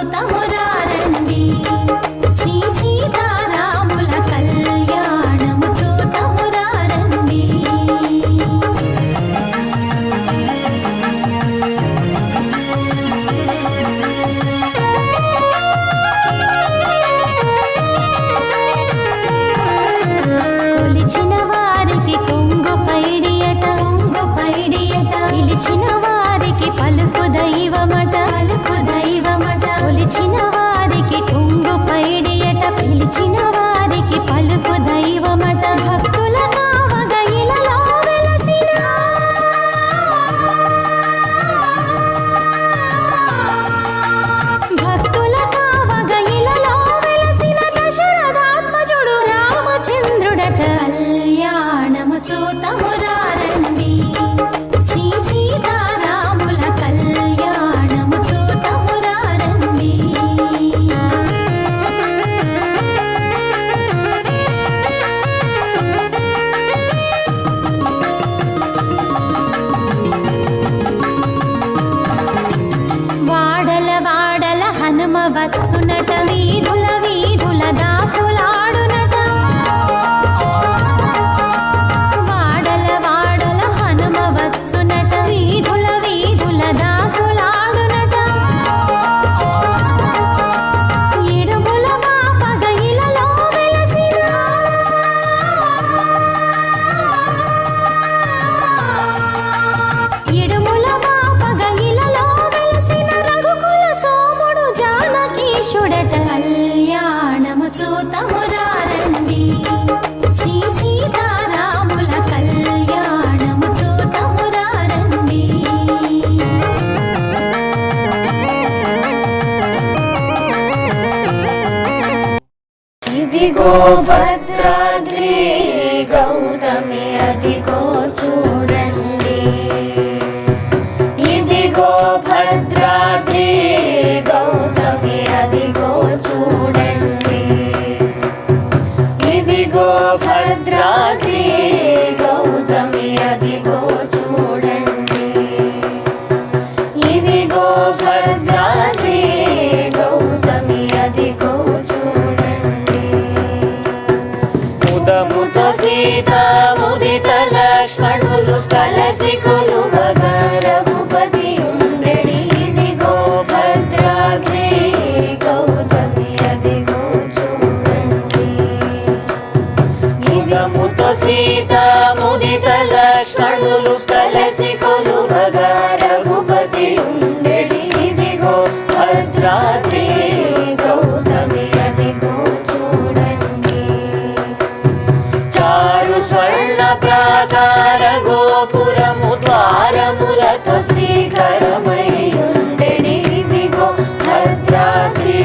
చూతమురారండి శ్రీ సీతారాముల కళ్యాణము చూతమురారండి. కొలిచిన వారికి కొంగు పైడియట పిలిచిన వారికి పలుకు దైవమట కొలిచిన వారికి కొంగు పైడియట పిలిచిన వారికి పలుకు దైవమట. భక్తుల కావగ ఇలలో వెలసిన భక్తుల కావగ ఇలలో వెలసిన దశరథాత్మజుడు రామచంద్రుడట కళ్యాణము చూతమురారండి శ్రీ సీతారాముల కళ్యాణము చూతమురారండి. వాడల వాడల హనుమ వచ్చునట వీధుల వీధుల దాసులాడునట. వాడల వాడల హనుమ వచ్చునట వీధుల వీధుల దాసులాడునట. ఇడుముల మాపగ ఇలలో వెలసిన ఇడుముల మాపగ ఇలలో వెలసిన రఘుకుల సోముడు జానకీశుడట కళ్యాణము చూతమురారండి శ్రీ సీతారాముల కళ్యాణము చూతమురారండి. ఇదిగో భద్రాద్రి గౌతమి అదిగో చూడండి. ఇదిగో భద్రాద్రి గౌతమి అదిగో చూడండి. ఇదిగో భద్రాద్రి గౌతమి అదిగో చూడండి. ఇదిగో భద్రాద్రి గౌతమి అదిగో చూడండి. ముదముతో సీత ముదిత లక్ష్మణులు కలసి కొలువగా రఘుపతి ఉండెడి. ఇదిగో భద్రాద్రి గౌతమి అదిగో చూడండి. ముదముతో సీత ముదిత లక్ష్మణులు కలసి కొలువగా రఘుపతి ఉండెడి. ఇదిగో భద్రాద్రి గౌతమి అదిగో చూడండి. చారు స్వర్ణ ప్రాకార గోపురము ద్వారములతో శ్రీకరమై ఉండెడి. ఇదిగో భద్రాద్రి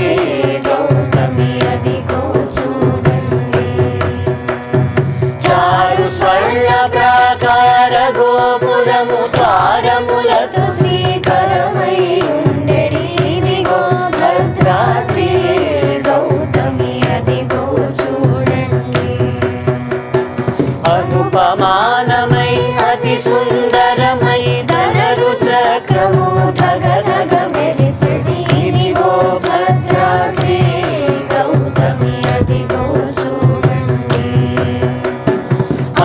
గౌతమి అదిగో చూడండి. చారు స్వర్ణ ప్రాకార గోపురము ద్వారములతో శ్రీకరమై ఉండెడి. ఇదిగో భద్రాద్రి గౌతమి అదిగో చూడండి. అనుపమానమై అతి సుందరమై ధనరు చక్రము ధగ ధగ మెరిసెడి. ఇదిగో భద్రాద్రి గౌతమి అదిగో చూడండి.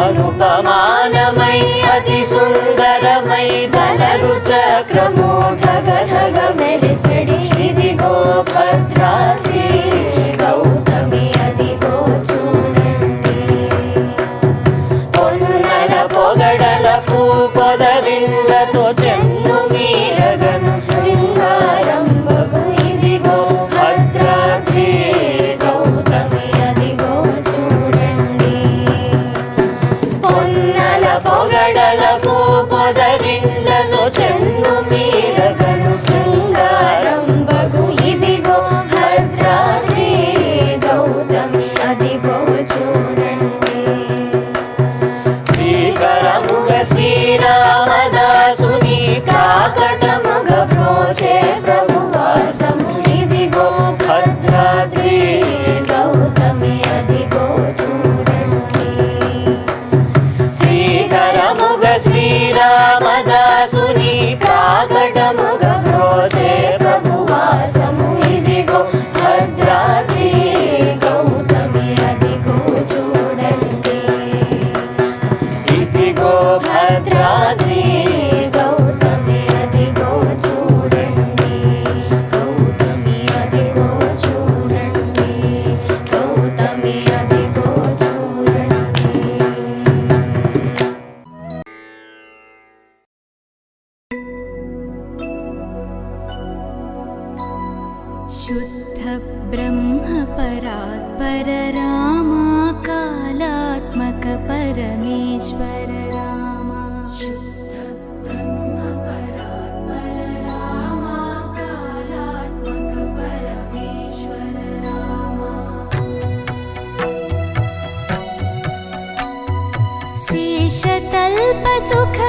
అనుపమానమై అతి సుందరమై ధనరు చక్రము ధగ ధగ మెరిసెడి. ఇదిగో భద్రాద్రి గౌతమి అదిగో చూడండి. పొన్నల పొగడల పూ పొదరిండ్లతో చెన్ను మీరగను శృంగారంబగు. ఇదిగో భద్రాద్రి గౌతమి అదిగో చూడండి. పొన్నల పొగడల పూ పొదరిండ్లతో చెన్ను మీరగను శృంగారంబగు. शुद्ध ब्रह्म परात्पर रामा कालात्मक परमेश्वर रामा शुद्ध ब्रह्म परात्पर रामा कालात्मक परमेश्वर रामा शेषतल्प सुख